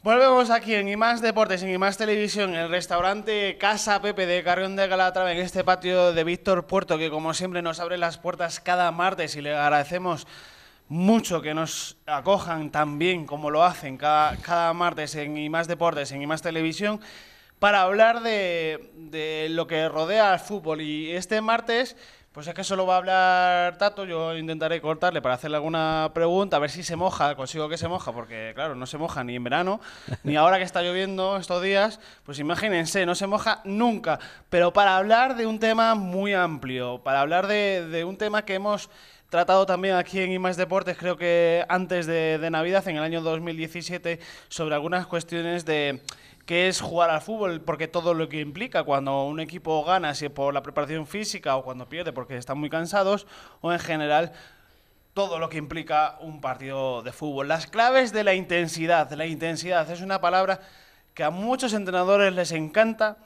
Volvemos aquí en IMAX Deportes, en IMAX Televisión, en el restaurante Casa Pepe de Carrión de Calatrava, en este patio de Víctor Puerto, que como siempre nos abre las puertas cada martes y le agradecemos mucho que nos acojan tan bien como lo hacen cada martes en IMAX Deportes, en IMAX Televisión, para hablar de lo que rodea al fútbol. Y este martes, pues es que solo va a hablar Tato. Yo intentaré cortarle para hacerle alguna pregunta, a ver si se moja, consigo que se moja, porque claro, no se moja ni en verano, ni ahora que está lloviendo estos días, pues imagínense, no se moja nunca. Pero para hablar de un tema muy amplio, para hablar de un tema que hemos tratado también aquí en IMAX Deportes, creo que antes de Navidad, en el año 2017, sobre algunas cuestiones de qué es jugar al fútbol, porque todo lo que implica cuando un equipo gana, si es por la preparación física o cuando pierde porque están muy cansados, o en general todo lo que implica un partido de fútbol. Las claves de la intensidad. La intensidad es una palabra que a muchos entrenadores les encanta,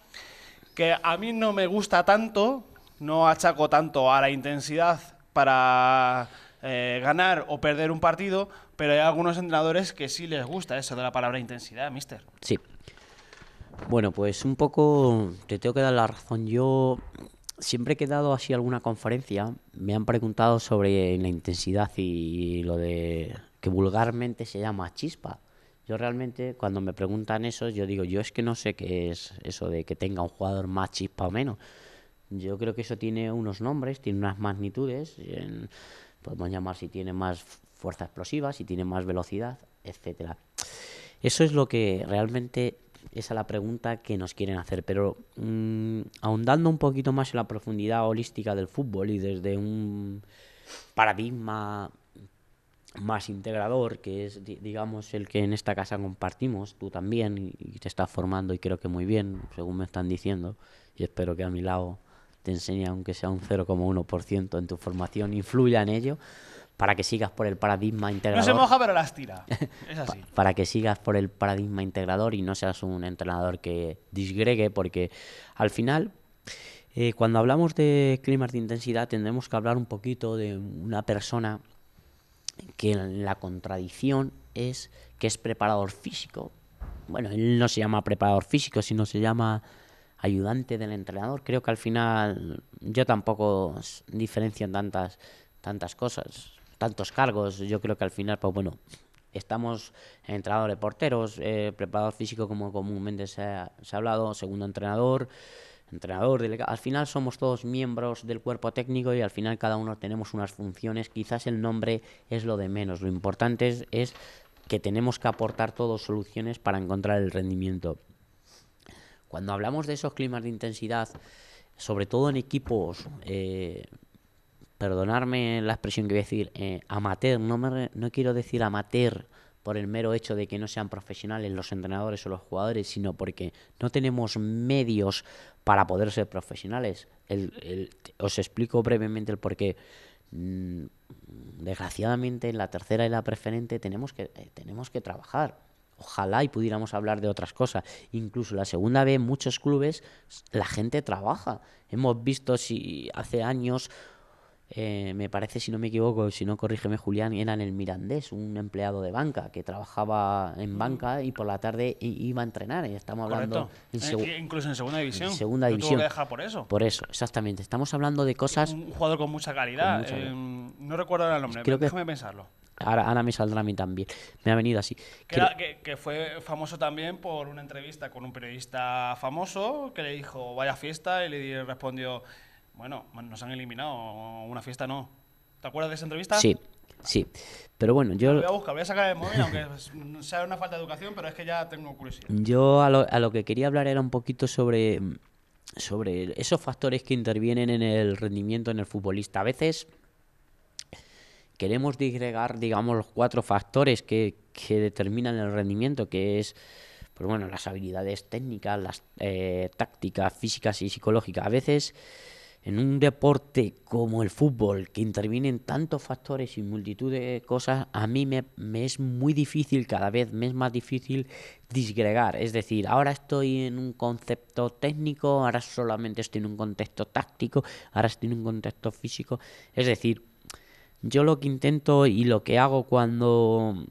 que a mí no me gusta tanto, no achaco tanto a la intensidad para ganar o perder un partido, pero hay algunos entrenadores que sí les gusta eso de la palabra intensidad, mister. Sí. Bueno, pues un poco te tengo que dar la razón. Yo siempre que he dado así alguna conferencia, me han preguntado sobre la intensidad y lo de que vulgarmente se llama chispa. Yo realmente, cuando me preguntan eso, yo digo, yo es que no sé qué es eso de que tenga un jugador más chispa o menos. Yo creo que eso tiene unos nombres, tiene unas magnitudes, podemos llamar si tiene más fuerza explosiva, si tiene más velocidad, etcétera. Eso es lo que realmente es a la pregunta que nos quieren hacer, pero ahondando un poquito más en la profundidad holística del fútbol y desde un paradigma más integrador, que es, digamos, el que en esta casa compartimos, tú también, y te estás formando y creo que muy bien, según me están diciendo, y espero que a mi lado te enseñe, aunque sea un 0,1% en tu formación, influya en ello, para que sigas por el paradigma No se integrador, moja, pero las tira. Es así. para que sigas por el paradigma integrador y no seas un entrenador que disgregue, porque al final, cuando hablamos de climas de intensidad, tendremos que hablar un poquito de una persona que la contradicción es que es preparador físico. Bueno, él no se llama preparador físico, sino se llama ayudante del entrenador. Creo que al final yo tampoco diferencio tantas cosas, tantos cargos. Yo creo que al final, pues bueno, estamos entrenador de porteros, preparador físico como comúnmente se ha hablado, segundo entrenador, delegado. Al final somos todos miembros del cuerpo técnico y al final cada uno tenemos unas funciones. Quizás el nombre es lo de menos. Lo importante es que tenemos que aportar todos soluciones para encontrar el rendimiento. Cuando hablamos de esos climas de intensidad, sobre todo en equipos, perdonarme la expresión que voy a decir, amateur, no quiero decir amateur por el mero hecho de que no sean profesionales los entrenadores o los jugadores, sino porque no tenemos medios para poder ser profesionales. Os explico brevemente el porqué. Desgraciadamente en la tercera y la preferente tenemos que trabajar. Ojalá y pudiéramos hablar de otras cosas. Incluso la segunda vez, en muchos clubes, la gente trabaja. Hemos visto si hace años, me parece, si no me equivoco, si no corrígeme Julián, era en el Mirandés, un empleado de banca que trabajaba en banca y por la tarde iba a entrenar. Y estamos hablando Correcto. Incluso en segunda en división. segunda Lo tuvo que división. dejar por eso. Por eso, exactamente. Estamos hablando de cosas Un jugador con mucha con calidad. mucha... No recuerdo ahora el nombre. Creo que Déjame pensarlo. ahora me saldrá a mí también. Me ha venido así. Que fue famoso también por una entrevista con un periodista famoso que le dijo, vaya fiesta, y le respondió, bueno, nos han eliminado, una fiesta no. ¿Te acuerdas de esa entrevista? Sí, sí. Pero bueno, Me lo yo, voy a buscar, voy a sacar el móvil, aunque sea una falta de educación, pero es que ya tengo curiosidad. yo a lo que quería hablar era un poquito sobre esos factores que intervienen en el rendimiento en el futbolista. A veces queremos disgregar, digamos, los cuatro factores que determinan el rendimiento, que es, pues bueno, las habilidades técnicas, las tácticas, físicas y psicológicas. A veces en un deporte como el fútbol, que intervienen tantos factores y multitud de cosas, a mí me es muy difícil, cada vez me es más difícil disgregar. Es decir, ahora estoy en un concepto técnico, ahora solamente estoy en un contexto táctico, ahora estoy en un contexto físico. Es decir, yo lo que intento y lo que hago cuando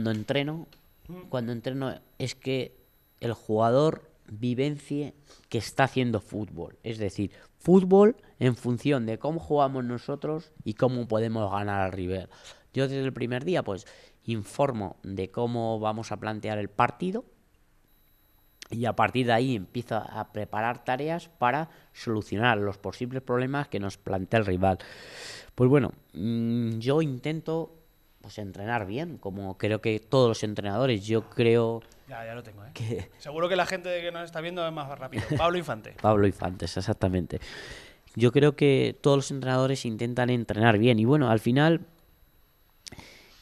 entreno cuando entreno es que el jugador vivencie que está haciendo fútbol. Es decir, fútbol en función de cómo jugamos nosotros y cómo podemos ganar al rival. Yo desde el primer día pues informo de cómo vamos a plantear el partido y a partir de ahí empiezo a preparar tareas para solucionar los posibles problemas que nos plantea el rival. Pues bueno, yo intento pues entrenar bien, como creo que todos los entrenadores. Yo creo Ya lo tengo, ¿eh? que Seguro que la gente que nos está viendo es más rápido. Pablo Infante. Pablo Infantes, exactamente. Yo creo que todos los entrenadores intentan entrenar bien y bueno, al final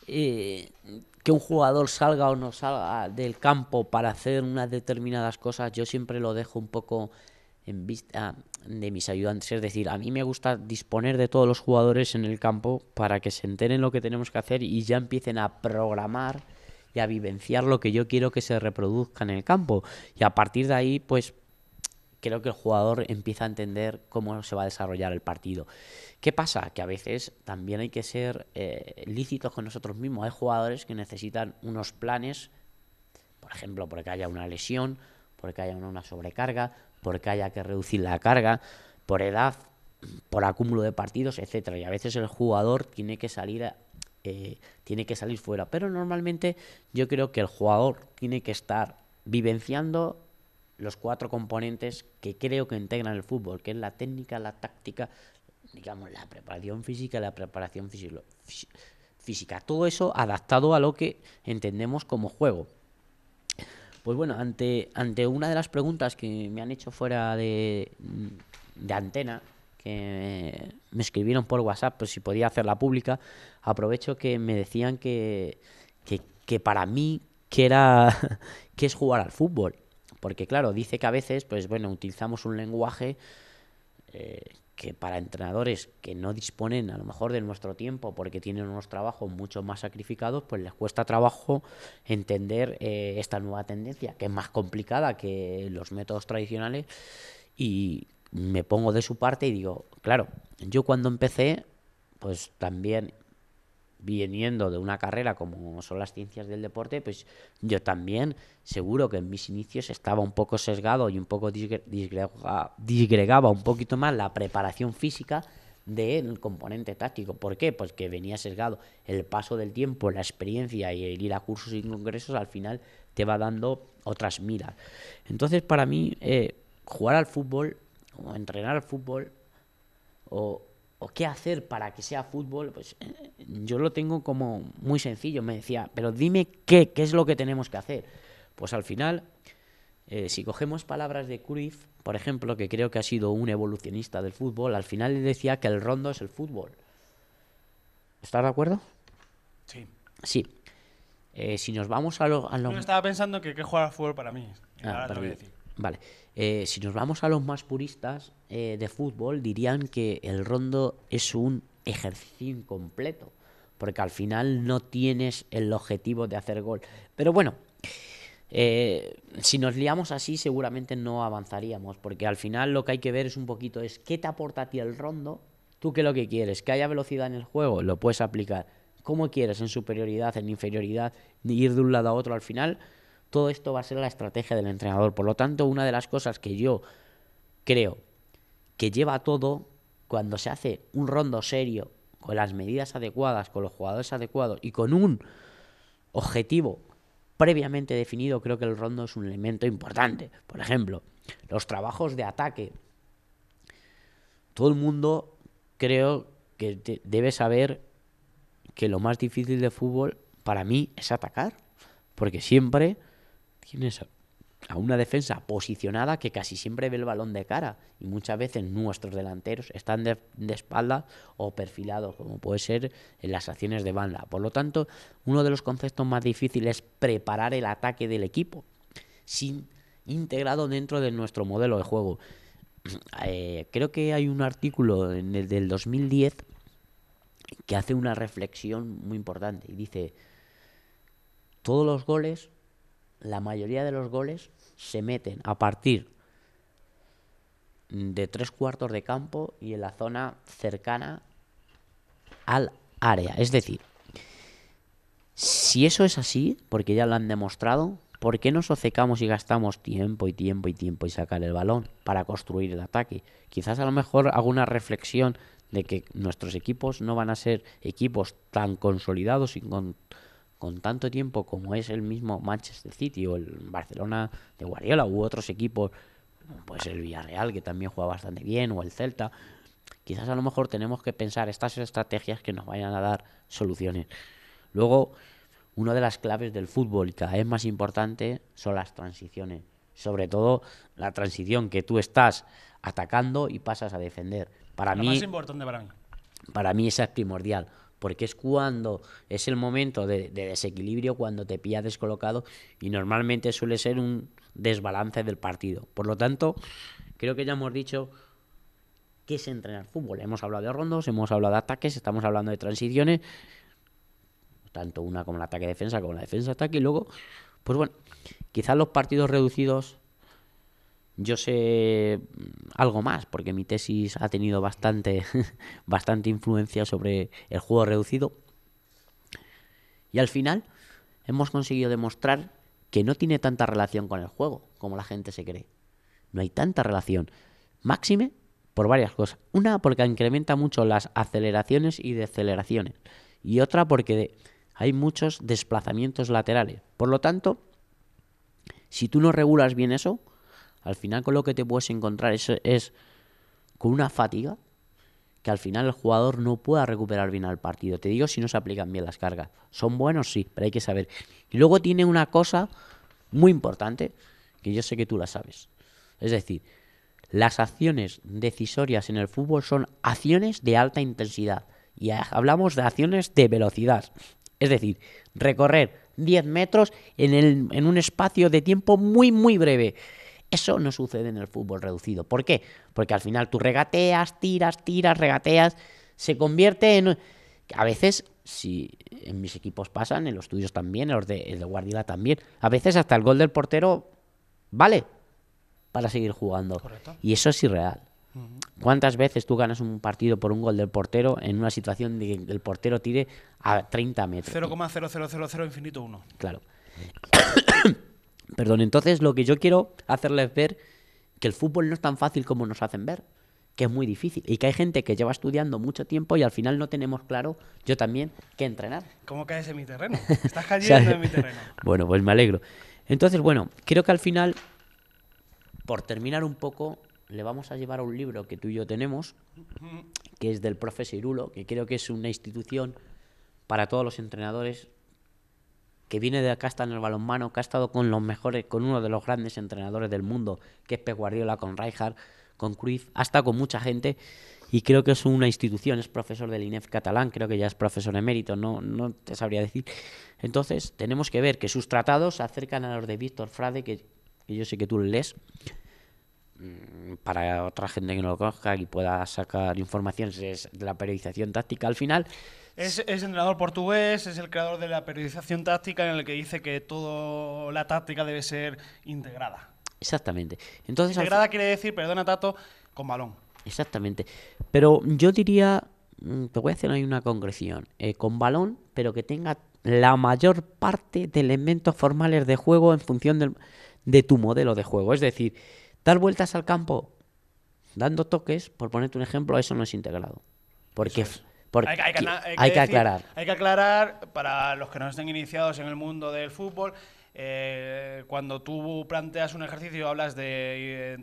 que un jugador salga o no salga del campo para hacer unas determinadas cosas, yo siempre lo dejo un poco en vista de mis ayudantes. Es decir, a mí me gusta disponer de todos los jugadores en el campo para que se enteren lo que tenemos que hacer y ya empiecen a programar y a vivenciar lo que yo quiero que se reproduzca en el campo. Y a partir de ahí, pues creo que el jugador empieza a entender cómo se va a desarrollar el partido. ¿Qué pasa? Que a veces también hay que ser lícitos con nosotros mismos. Hay jugadores que necesitan unos planes, por ejemplo, porque haya una lesión, porque haya una sobrecarga, porque haya que reducir la carga, por edad, por acúmulo de partidos, etcétera. Y a veces el jugador tiene que salir fuera. Pero normalmente yo creo que el jugador tiene que estar vivenciando los 4 componentes que creo que integran el fútbol, que es la técnica, la táctica, digamos, la preparación física y la preparación física. Todo eso adaptado a lo que entendemos como juego. Pues bueno, ante una de las preguntas que me han hecho fuera de antena, que me escribieron por WhatsApp, pues si podía hacerla pública, aprovecho que me decían que para mí, que es jugar al fútbol. Porque claro, dice que a veces, pues bueno, utilizamos un lenguaje que para entrenadores que no disponen a lo mejor de nuestro tiempo porque tienen unos trabajos mucho más sacrificados, pues les cuesta trabajo entender esta nueva tendencia, que es más complicada que los métodos tradicionales. Y me pongo de su parte y digo, claro, yo cuando empecé, pues también viniendo de una carrera como son las ciencias del deporte, pues yo también seguro que en mis inicios estaba un poco sesgado y un poco disgregaba un poquito más la preparación física del componente táctico. ¿Por qué? Pues que venía sesgado. El paso del tiempo, la experiencia y el ir a cursos y congresos al final te va dando otras miras. Entonces para mí jugar al fútbol o entrenar al fútbol o qué hacer para que sea fútbol, pues yo lo tengo como muy sencillo. Me decía, pero dime qué es lo que tenemos que hacer. Pues al final, si cogemos palabras de Cruyff, por ejemplo, que creo que ha sido un evolucionista del fútbol, al final le decía que el rondo es el fútbol. ¿Estás de acuerdo? Sí. Sí. Si nos vamos a lo... Yo estaba pensando que jugar al fútbol para mí. Ahora te lo voy a decir. Vale. Si nos vamos a los más puristas de fútbol, dirían que el rondo es un ejercicio incompleto, porque al final no tienes el objetivo de hacer gol. Pero bueno, si nos liamos así seguramente no avanzaríamos, porque al final lo que hay que ver es un poquito es qué te aporta a ti el rondo. ¿Tú qué es lo que quieres? ¿Que haya velocidad en el juego? Lo puedes aplicar. ¿Cómo quieres? ¿En superioridad? ¿En inferioridad? ¿Ir de un lado a otro? Al final todo esto va a ser la estrategia del entrenador. Por lo tanto, una de las cosas que yo creo que lleva todo, cuando se hace un rondo serio, con las medidas adecuadas, con los jugadores adecuados y con un objetivo previamente definido, creo que el rondo es un elemento importante. Por ejemplo, los trabajos de ataque. Todo el mundo creo que debe saber que lo más difícil de fútbol para mí es atacar, porque siempre tienes a una defensa posicionada que casi siempre ve el balón de cara y muchas veces nuestros delanteros están de espalda o perfilados, como puede ser en las acciones de banda. Por lo tanto, uno de los conceptos más difíciles es preparar el ataque del equipo integrado dentro de nuestro modelo de juego. Creo que hay un artículo en el del 2010 que hace una reflexión muy importante y dice: todos los goles, la mayoría de los goles se meten a partir de 3/4 de campo y en la zona cercana al área. Es decir, Si eso es así, porque ya lo han demostrado, ¿por qué nos obcecamos y gastamos tiempo y tiempo y tiempo y sacar el balón para construir el ataque? Quizás a lo mejor hago una reflexión de que nuestros equipos no van a ser equipos tan consolidados y con tanto tiempo como es el mismo Manchester City o el Barcelona de Guardiola u otros equipos, pues el Villarreal, que también juega bastante bien, o el Celta. Quizás a lo mejor tenemos que pensar estas estrategias que nos vayan a dar soluciones. Luego, una de las claves del fútbol y cada vez más importante son las transiciones. Sobre todo la transición que tú estás atacando y pasas a defender. Lo más importante para mí. Para mí esa es primordial, porque es cuando es el momento de desequilibrio, cuando te pillas descolocado y normalmente suele ser un desbalance del partido. Por lo tanto, creo que ya hemos dicho qué es entrenar fútbol. Hemos hablado de rondos, hemos hablado de ataques, estamos hablando de transiciones, tanto una como el ataque-defensa como la defensa-ataque. Y luego, pues bueno, quizás los partidos reducidos yo sé algo más, porque mi tesis ha tenido bastante influencia sobre el juego reducido. Y al final hemos conseguido demostrar que no tiene tanta relación con el juego como la gente se cree. No hay tanta relación. Máxime por varias cosas. Una, porque incrementa mucho las aceleraciones y deceleraciones. Y otra, porque hay muchos desplazamientos laterales. Por lo tanto, si tú no regulas bien eso, al final con lo que te puedes encontrar es con una fatiga que al final el jugador no pueda recuperar bien al partido. Te digo si no se aplican bien las cargas. Son buenos, sí, pero hay que saber. Y luego tiene una cosa muy importante, que yo sé que tú la sabes. Es decir, las acciones decisorias en el fútbol son acciones de alta intensidad. Y hablamos de acciones de velocidad. Es decir, recorrer 10 metros en un espacio de tiempo muy, muy breve. Eso no sucede en el fútbol reducido. ¿Por qué? Porque al final tú regateas, tiras, regateas, se convierte en... A veces, si en mis equipos pasan, en los tuyos también, en los de Guardiola también, a veces hasta el gol del portero vale para seguir jugando. Correcto. Y eso es irreal. ¿Cuántas veces tú ganas un partido por un gol del portero en una situación de que el portero tire a 30 metros? 0,0000 infinito 1. Claro. Perdón, entonces lo que yo quiero hacerles ver que el fútbol no es tan fácil como nos hacen ver, que es muy difícil y que hay gente que lleva estudiando mucho tiempo y al final no tenemos claro, yo también, qué entrenar. ¿Cómo caes en mi terreno? Estás cayendo en mi terreno. Bueno, pues me alegro. Entonces, bueno, creo que al final, por terminar un poco, le vamos a llevar a un libro que tú y yo tenemos, que es del profe Sirulo, que creo que es una institución para todos los entrenadores, que viene de acá, está en el balonmano, que ha estado con los mejores, con uno de los grandes entrenadores del mundo, que es Pep Guardiola, con Rijkaard, con Cruyff, ha estado con mucha gente y creo que es una institución, es profesor del INEF catalán, creo que ya es profesor emérito, no te sabría decir. Entonces, tenemos que ver que sus tratados se acercan a los de Víctor Frade, que yo sé que tú lees, para otra gente que no lo conozca y pueda sacar informaciones de la periodización táctica. Al final... Es entrenador portugués, es el creador de la periodización táctica, en el que dice que toda la táctica debe ser integrada. Exactamente. Entonces, integrada quiere decir, perdona Tato, con balón. Exactamente. Pero yo diría, te voy a hacer ahí una concreción, con balón, pero que tenga la mayor parte de elementos formales de juego en función de tu modelo de juego. Es decir, dar vueltas al campo dando toques, por ponerte un ejemplo, eso no es integrado. Porque... Hay que aclarar. Hay que aclarar, para los que no estén iniciados en el mundo del fútbol, cuando tú planteas un ejercicio, hablas de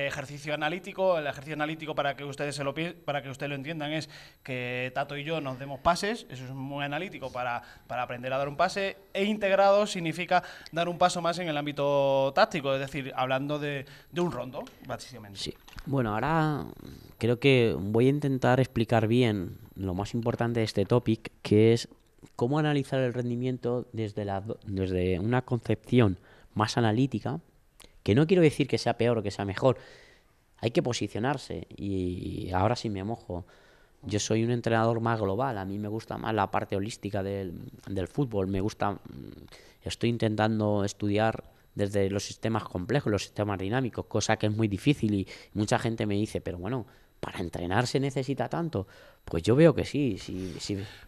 ejercicio analítico. El ejercicio analítico, para que ustedes lo entiendan, es que Tato y yo nos demos pases. Eso es muy analítico para aprender a dar un pase. E integrado significa dar un paso más en el ámbito táctico, es decir, hablando de un rondo, básicamente. Sí. Bueno, ahora creo que voy a intentar explicar bien lo más importante de este topic, que es cómo analizar el rendimiento desde una concepción más analítica, que no quiero decir que sea peor o que sea mejor. Hay que posicionarse y ahora sí me mojo. Yo soy un entrenador más global, a mí me gusta más la parte holística del fútbol, estoy intentando estudiar desde los sistemas complejos, los sistemas dinámicos, cosa que es muy difícil y mucha gente me dice, pero bueno, ¿para entrenar se necesita tanto? Pues yo veo que sí.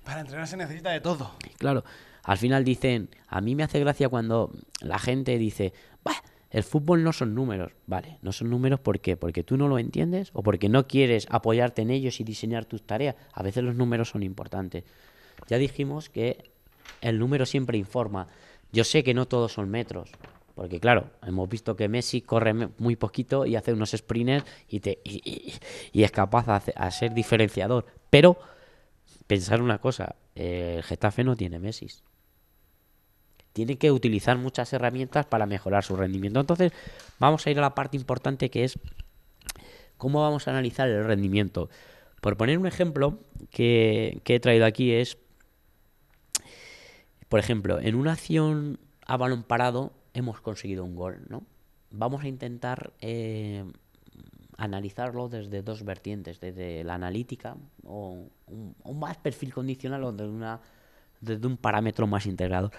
Para entrenar se necesita de todo. Claro, Al final dicen, a mí me hace gracia cuando la gente dice, bah, el fútbol no son números. Vale, no son números ¿por qué? Porque tú no lo entiendes o porque no quieres apoyarte en ellos y diseñar tus tareas. A veces los números son importantes. Ya dijimos que el número siempre informa. Yo sé que no todos son metros, porque claro, hemos visto que Messi corre muy poquito y hace unos sprints y es capaz a ser diferenciador. Pero pensar una cosa, el Getafe no tiene Messi. Tiene que utilizar muchas herramientas para mejorar su rendimiento. Entonces, vamos a ir a la parte importante, que es cómo vamos a analizar el rendimiento. Por poner un ejemplo que he traído aquí es, por ejemplo, en una acción a balón parado hemos conseguido un gol, ¿no? Vamos a intentar analizarlo desde dos vertientes, desde la analítica o un más perfil condicional o desde un parámetro más integrado.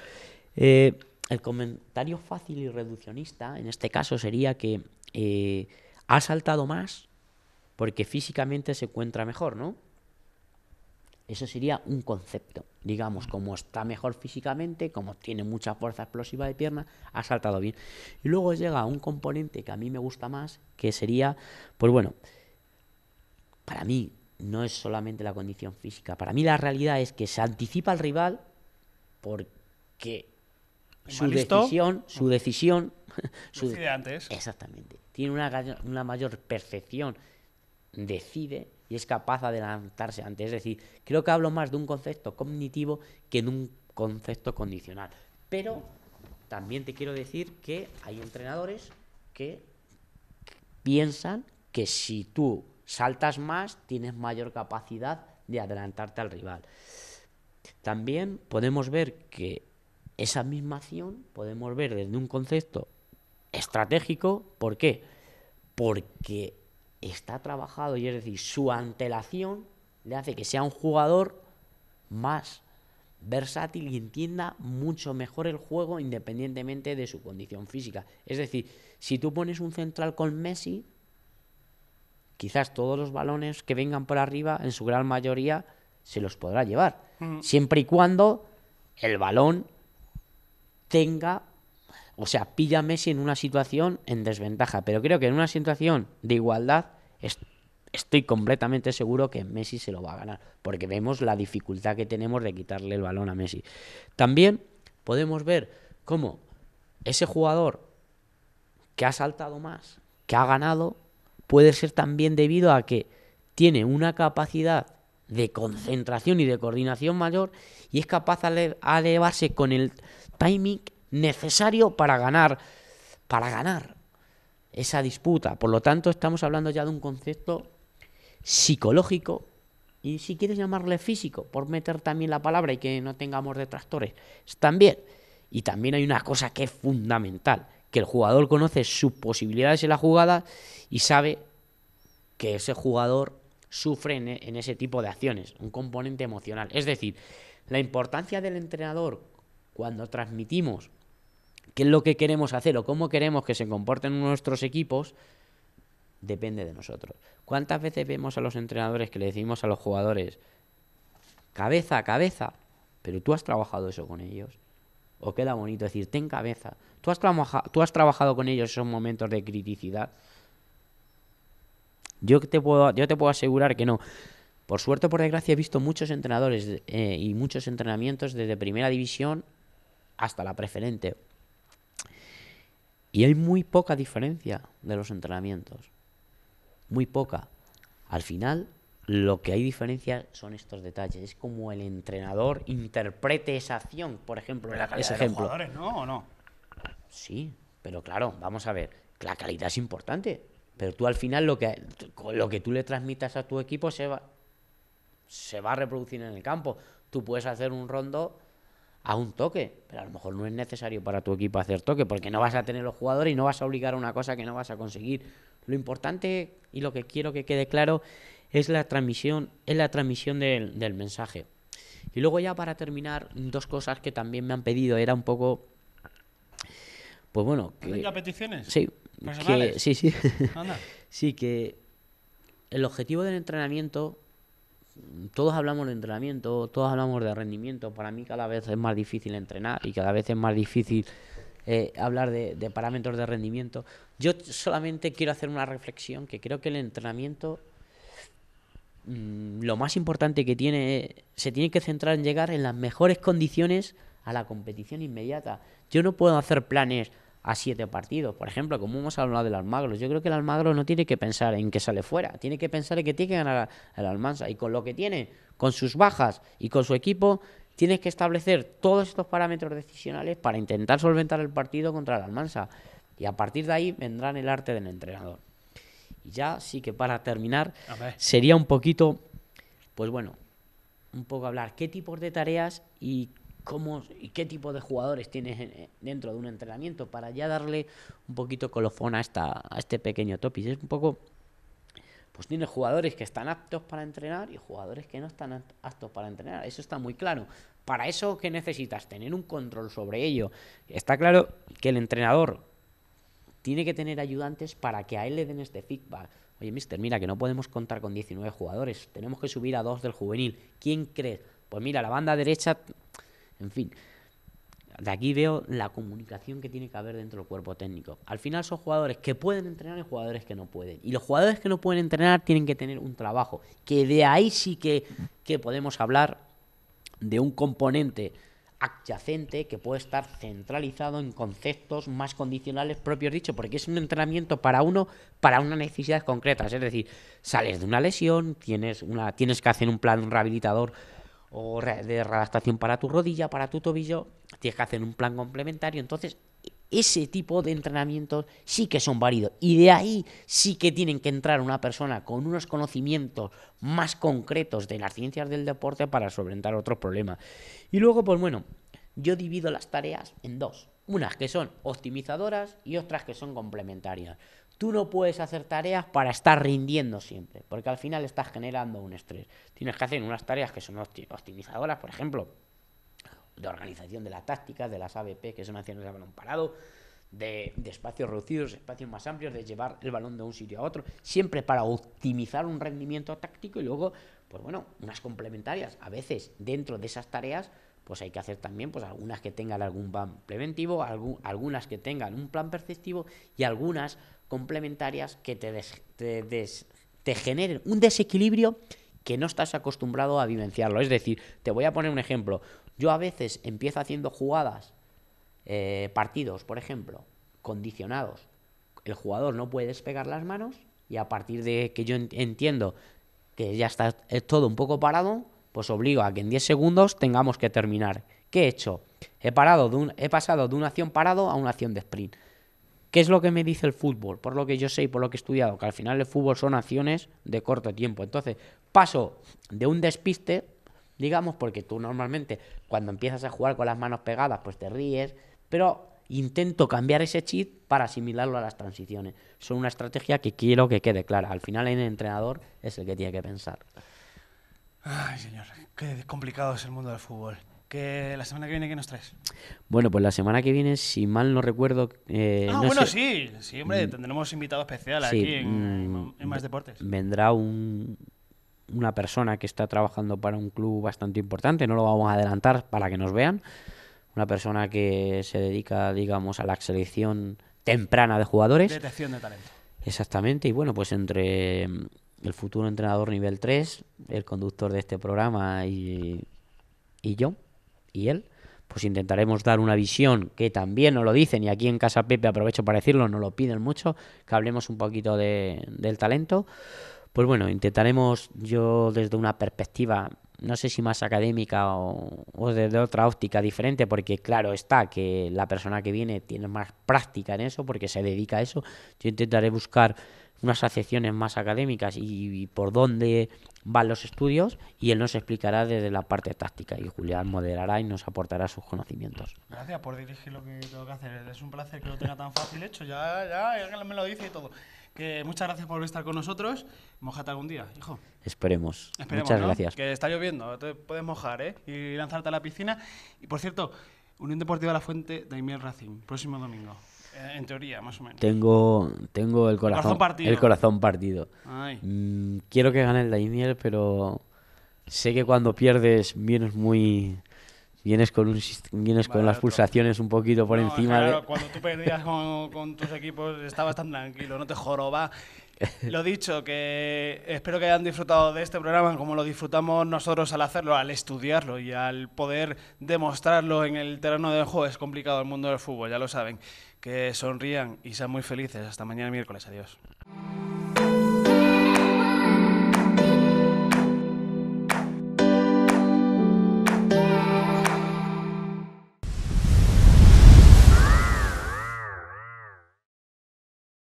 El comentario fácil y reduccionista en este caso sería que ha saltado más porque físicamente se encuentra mejor, ¿no? Eso sería un concepto. Digamos, como está mejor físicamente, como tiene mucha fuerza explosiva de pierna, ha saltado bien. Y luego llega un componente que a mí me gusta más, que sería, pues bueno, para mí no es solamente la condición física. Para mí la realidad es que se anticipa al rival porque su decisión, decide antes. Exactamente. Tiene una mayor percepción, decide y es capaz de adelantarse antes. Es decir, creo que hablo más de un concepto cognitivo que de un concepto condicional. Pero también te quiero decir que hay entrenadores que piensan que si tú saltas más, tienes mayor capacidad de adelantarte al rival. También podemos ver que esa misma acción podemos ver desde un concepto estratégico. ¿Por qué? Porque está trabajado y es decir, su antelación le hace que sea un jugador más versátil y entienda mucho mejor el juego independientemente de su condición física. Es decir, si tú pones un central con Messi, quizás todos los balones que vengan por arriba, en su gran mayoría, se los podrá llevar. Siempre y cuando el balón tenga, o sea, pilla a Messi en una situación en desventaja. Pero creo que en una situación de igualdad estoy completamente seguro que Messi se lo va a ganar, porque vemos la dificultad que tenemos de quitarle el balón a Messi. También podemos ver cómo ese jugador que ha saltado más, que ha ganado, puede ser también debido a que tiene una capacidad de concentración y de coordinación mayor y es capaz de elevarse con el timing necesario para ganar esa disputa. Por lo tanto, estamos hablando ya de un concepto psicológico y, si quieres llamarle físico, por meter también la palabra y que no tengamos detractores, también. Y también hay una cosa que es fundamental, que el jugador conoce sus posibilidades en la jugada y sabe que ese jugador sufre en ese tipo de acciones, un componente emocional. Es decir, la importancia del entrenador cuando transmitimos qué es lo que queremos hacer o cómo queremos que se comporten nuestros equipos depende de nosotros. ¿Cuántas veces vemos a los entrenadores que le decimos a los jugadores cabeza, cabeza? Pero tú has trabajado eso con ellos. O queda bonito decir ten cabeza. Tú has trabajado con ellos esos momentos de criticidad. Yo te puedo asegurar que no. Por suerte o por desgracia he visto muchos entrenadores y muchos entrenamientos desde primera división hasta la preferente. Y hay muy poca diferencia de los entrenamientos. Muy poca. Al final, lo que hay diferencia son estos detalles. Es como el entrenador interprete esa acción, por ejemplo. La calidad de los jugadores, ¿no? ¿O no? Sí, pero claro, vamos a ver. La calidad es importante. Pero tú al final lo que tú le transmitas a tu equipo se va a reproducir en el campo. Tú puedes hacer un rondo a un toque, pero a lo mejor no es necesario para tu equipo hacer toque, porque no vas a tener los jugadores y no vas a obligar a una cosa que no vas a conseguir. Lo importante y lo que quiero que quede claro es la transmisión del mensaje. Y luego ya para terminar, dos cosas que también me han pedido, era un poco, pues bueno, que ¿Hay peticiones? sí, ¿Personales? sí. Anda. Sí, que el objetivo del entrenamiento todos hablamos de entrenamiento, todos hablamos de rendimiento. Para mí cada vez es más difícil entrenar y cada vez es más difícil hablar de parámetros de rendimiento. Yo solamente quiero hacer una reflexión, que creo que el entrenamiento, lo más importante que tiene, se tiene que centrar en llegar en las mejores condiciones a la competición inmediata. Yo no puedo hacer planes a 7 partidos, por ejemplo, como hemos hablado del Almagro. Yo creo que el Almagro no tiene que pensar en que sale fuera, tiene que pensar en que tiene que ganar al Almansa, y con lo que tiene, con sus bajas y con su equipo, tienes que establecer todos estos parámetros decisionales para intentar solventar el partido contra el Almansa, y a partir de ahí vendrán el arte del entrenador. Y ya sí que para terminar sería un poquito, pues bueno, un poco hablar qué tipos de tareas y cómo y qué tipo de jugadores tienes dentro de un entrenamiento, para ya darle un poquito colofón a este pequeño topic. Es un poco, pues tienes jugadores que están aptos para entrenar y jugadores que no están aptos para entrenar. Eso está muy claro. Para eso, ¿qué necesitas? Tener un control sobre ello. Está claro que el entrenador tiene que tener ayudantes para que a él le den este feedback. Oye, mister, mira, que no podemos contar con 19 jugadores, tenemos que subir a 2 del juvenil. ¿Quién crees? Pues mira, la banda derecha, en fin. De aquí veo la comunicación que tiene que haber dentro del cuerpo técnico. Al final son jugadores que pueden entrenar y jugadores que no pueden. Y los jugadores que no pueden entrenar tienen que tener un trabajo, que de ahí sí que podemos hablar de un componente adyacente que puede estar centralizado en conceptos más condicionales propios dicho, porque es un entrenamiento para unas necesidades concretas. Es decir, sales de una lesión, tienes que hacer un plan rehabilitador o de readaptación para tu rodilla, para tu tobillo, tienes que hacer un plan complementario. Entonces, ese tipo de entrenamientos sí que son válidos, y de ahí sí que tienen que entrar una persona con unos conocimientos más concretos de las ciencias del deporte para solventar otros problemas. Y luego, pues bueno, yo divido las tareas en dos, unas que son optimizadoras y otras que son complementarias. Tú no puedes hacer tareas para estar rindiendo siempre, porque al final estás generando un estrés. Tienes que hacer unas tareas que son optimizadoras, por ejemplo, de organización de las tácticas, de las ABP, que son acciones de balón parado, de espacios reducidos, espacios más amplios, de llevar el balón de un sitio a otro, siempre para optimizar un rendimiento táctico. Y luego, pues bueno, unas complementarias. A veces, dentro de esas tareas, pues hay que hacer también pues algunas que tengan algún plan preventivo, algunas que tengan un plan perceptivo, y algunas complementarias que te generen un desequilibrio que no estás acostumbrado a vivenciarlo. Es decir, te voy a poner un ejemplo. Yo a veces empiezo haciendo jugadas, partidos, por ejemplo, condicionados. El jugador no puede despegar las manos, y a partir de que yo entiendo que ya está todo un poco parado, pues obligo a que en 10 segundos tengamos que terminar. ¿Qué he hecho? He pasado de una acción parado a una acción de sprint. ¿Qué es lo que me dice el fútbol? Por lo que yo sé y por lo que he estudiado, que al final el fútbol son acciones de corto tiempo. Entonces, paso de un despiste, digamos, porque tú normalmente cuando empiezas a jugar con las manos pegadas, pues te ríes, pero intento cambiar ese chip para asimilarlo a las transiciones. Son una estrategia que quiero que quede clara. Al final el entrenador es el que tiene que pensar. Ay, señor, qué complicado es el mundo del fútbol. Que la semana que viene, ¿qué nos traes? Bueno, pues la semana que viene, si mal no recuerdo... sí, hombre, tendremos invitado especial sí, aquí en Más Deportes. Vendrá una persona que está trabajando para un club bastante importante, no lo vamos a adelantar para que nos vean. Una persona que se dedica, digamos, a la selección temprana de jugadores. Detección de talento. Exactamente, y bueno, pues entre el futuro entrenador nivel 3, el conductor de este programa y yo, y él, pues intentaremos dar una visión que también nos lo dicen, y aquí en Casa Pepe, aprovecho para decirlo, nos lo piden mucho, que hablemos un poquito del talento. Pues bueno, intentaremos, yo desde una perspectiva, no sé si más académica o desde otra óptica diferente, porque claro está que la persona que viene tiene más práctica en eso, porque se dedica a eso. Yo intentaré buscar unas acepciones más académicas y por dónde van los estudios, y él nos explicará desde la parte táctica, y Julián moderará y nos aportará sus conocimientos. Gracias por dirigir lo que tengo que hacer. Es un placer que lo tenga tan fácil hecho. Ya me lo dice y todo. Que muchas gracias por estar con nosotros. Mójate algún día, hijo. Esperemos. Muchas gracias. Que está lloviendo, te puedes mojar, y lanzarte a la piscina. Y por cierto, Unión Deportiva La Fuente, Daimiel Racing, próximo domingo. En teoría, más o menos. Tengo el corazón partido. Quiero que gane el Daimiel, pero Sé que cuando pierdes vienes con Vale, las otro. pulsaciones un poquito por No, encima claro, cuando tú perdías con tus equipos estabas tan tranquilo, no te jorobas. Lo dicho, que espero que hayan disfrutado de este programa como lo disfrutamos nosotros al hacerlo, al estudiarlo y al poder demostrarlo en el terreno del juego. Es complicado el mundo del fútbol, ya lo saben. Que sonrían y sean muy felices. Hasta mañana miércoles. Adiós.